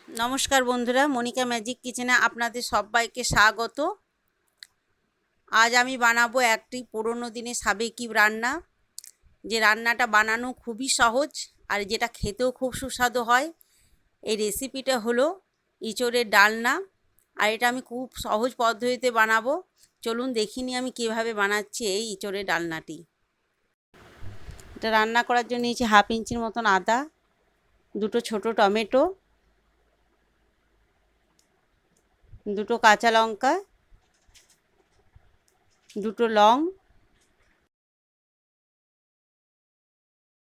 নমস্কার বন্ধুরা, মনিকা ম্যাজিক কিচেনে আপনাদের সবাইকে স্বাগত। আজ আমি বানাবো একটি পুরনো দিনের সাবেকি রান্না, যে রান্নাটা বানানো খুবই সহজ আর যেটা খেতেও খুব সুস্বাদু হয়। এই রেসিপিটা হলো ইঁচড়ের ডালনা, আর এটা আমি খুব সহজ পদ্ধতিতে বানাবো। চলুন দেখিনি আমি কিভাবে বানাচ্ছি এই ইঁচড়ের ডালনাটি। এটা রান্না করার জন্য নিয়েছি 1/2 ইঞ্চির মতন আদা, 2টো ছোট টমেটো, 2টো কাঁচা লঙ্কা, 2টো লং,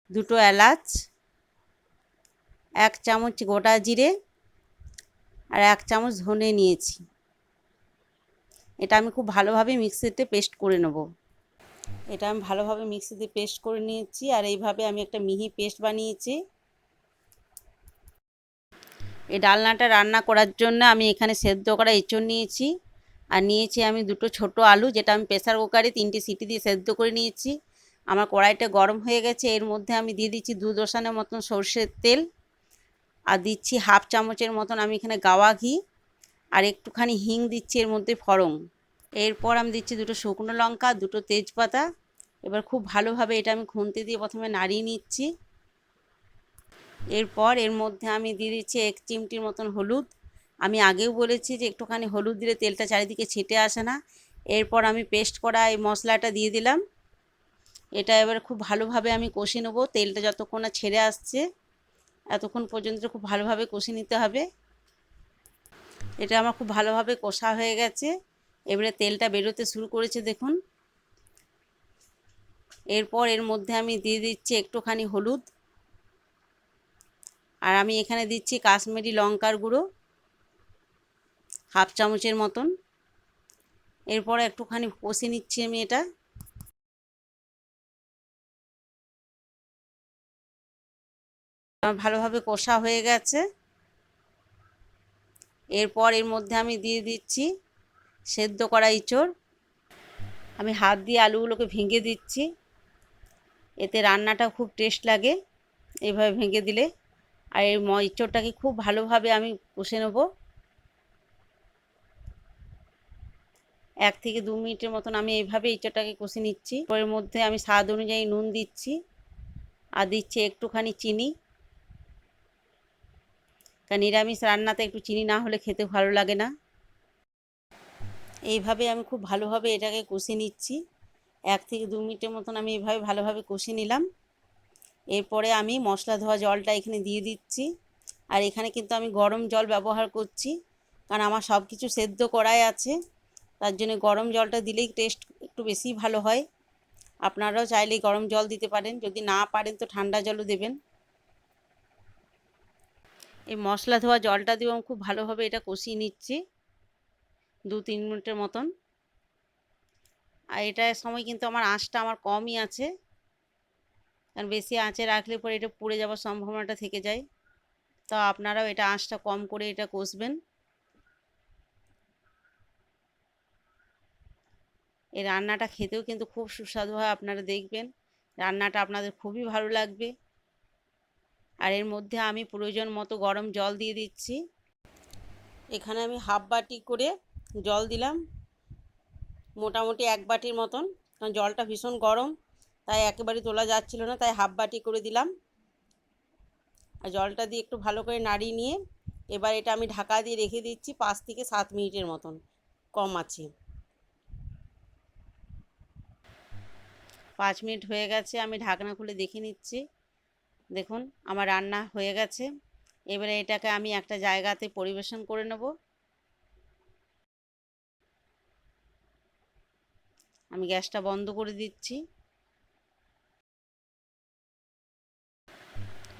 2টো এলাচ, 1 চামচ গোটা জিরে আর 1 চামচ ধনে নিয়েছি। এটা আমি খুব ভালোভাবে মিক্সিতে পেস্ট করে নেব। এটা আমি ভালোভাবে মিক্সিতে পেস্ট করে নিয়েছি, আর এইভাবে আমি একটা মিহি পেস্ট বানিয়েছি। এই ডালনাটা রান্না করার জন্য আমি এখানে সেদ্ধ করা এঁচড় নিয়েছি, আর নিয়েছি আমি 2টো ছোট আলু, যেটা আমি প্রেসার কুকারে 3টে সিটি দিয়ে সেদ্ধ করে নিয়েছি। আমার কড়াইটা গরম হয়ে গেছে, এর মধ্যে আমি দিয়ে দিচ্ছি 2 দোসানের মতন সরষের তেল, আর দিচ্ছি 1/2 চামচের মতন আমি এখানে গাওয়া ঘি, আর একটুখানি হিং দিচ্ছি এর মধ্যে ফোড়ন। এরপর আমি দিচ্ছি 2টো শুকনো লঙ্কা, 2টো তেজপাতা। এবার খুব ভালোভাবে এটা আমি খুন্তি দিয়ে প্রথমে নাড়িয়ে নিচ্ছি। এরপর এর মধ্যে আমি দিয়ে দিচ্ছি 1 চিমটির মতন হলুদ। আমি আগেও বলেছি যে একটুখানি হলুদ দিলে তেলটা চারিদিকে ছিটে আসে না। এরপর আমি পেস্ট করা এই মশলাটা দিয়ে দিলাম। এটা এবার খুব ভালোভাবে আমি কষে নেব। তেলটা যতক্ষণ না ছেড়ে আসছে এতক্ষণ পর্যন্ত খুব ভালোভাবে কষে নিতে হবে। এটা আমার খুব ভালোভাবে কষা হয়ে গেছে, এবারে তেলটা বেরোতে শুরু করেছে দেখুন। এরপর এর মধ্যে আমি দিয়ে দিচ্ছি একটুখানি হলুদ, আর আমি এখানে দিচ্ছি কাশ্মীরি লঙ্কার গুঁড়ো 1/2 চামচের মতন। এরপর একটুখানি কষে নিচ্ছি আমি এটা। ভালোভাবে কষা হয়ে গেছে। এরপর এর মধ্যে আমি দিয়ে দিচ্ছি সেদ্ধ করা ইঁচড়। আমি হাত দিয়ে আলুগুলোকে ভেঙে দিচ্ছি, এতে রান্নাটা খুব টেস্ট লাগে এইভাবে ভেঙে দিলে। আর এই ইঁচড়টাকে খুব ভালোভাবে আমি কষে নেব। 1 থেকে 2 মিনিটের মতন আমি এইভাবে ইঁচড়টাকে কষে নিচ্ছি। এর মধ্যে আমি স্বাদ অনুযায়ী নুন দিচ্ছি, আর দিচ্ছি একটুখানি চিনি, কারণ নিরামিষ রান্নাতে একটু চিনি না হলে খেতে ভালো লাগে না। এইভাবে আমি খুব ভালোভাবে এটাকে কষে নিচ্ছি। 1 থেকে 2 মিনিটের মতন আমি এইভাবে ভালোভাবে কষে নিলাম। এরপরে আমি মশলা ধোয়া জলটা এখানে দিয়ে দিচ্ছি, আর এখানে কিন্তু আমি গরম জল ব্যবহার করছি, কারণ আমার সব কিছু সেদ্ধ করাই আছে। তার জন্য গরম জলটা দিলেই টেস্ট একটু বেশি ভালো হয়। আপনারাও চাইলে গরম জল দিতে পারেন, যদি না পারেন তো ঠান্ডা জলও দেবেন। এই মশলা ধোয়া জলটা দিয়েও আমি খুব ভালোভাবে এটা কষিয়ে নিচ্ছি 2-3 মিনিটের মতন। আর এটার সময় কিন্তু আমার আঁচটা কমই আছে, কারণ বেশি আঁচে রাখলে পরে এটা পুড়ে যাওয়ার সম্ভাবনাটা থেকে যায়। তো আপনারাও এটা আঁচটা কম করে এটা কষবেন। এই রান্নাটা খেতেও কিন্তু খুব সুস্বাদু হয়, আপনারা দেখবেন রান্নাটা আপনাদের খুবই ভালো লাগবে। আর এর মধ্যে আমি প্রয়োজন মতো গরম জল দিয়ে দিচ্ছি। এখানে আমি 1/2 বাটি করে জল দিলাম, মোটামুটি 1 বাটির মতন, কারণ জলটা ভীষণ গরম তাই একেবারে তোলা যাচ্ছিল না, তাই 1/2 বাটি করে দিলাম। আর জলটা দিয়ে একটু ভালো করে নাড়িয়ে নিয়ে এবার এটা আমি ঢাকা দিয়ে রেখে দিচ্ছি 5 থেকে 7 মিনিটের মতন কম আছে। 5 মিনিট হয়ে গেছে, আমি ঢাকনা খুলে দেখে নিচ্ছি। দেখুন আমার রান্না হয়ে গেছে। এবারে এটাকে আমি একটা জায়গাতে পরিবেশন করে নেব। আমি গ্যাসটা বন্ধ করে দিচ্ছি।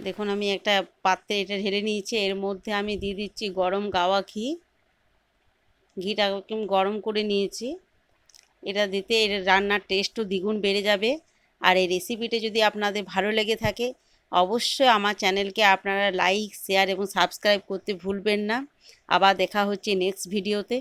দেখুন আমি একটা পাত্রে এটা ঢেলে নিয়েছি, এর মধ্যে আমি দিয়ে দিচ্ছি গরম গাওয়া ঘি। ঘিটা গরম করে নিয়েছি, এটা দিতে এর রান্নার টেস্টও দ্বিগুণ বেড়ে যাবে। আর এই রেসিপিটা যদি আপনাদের ভালো লেগে থাকে অবশ্যই আমার চ্যানেলকে আপনারা লাইক, শেয়ার এবং সাবস্ক্রাইব করতে ভুলবেন না। আবার দেখা হচ্ছে নেক্সট ভিডিওতে।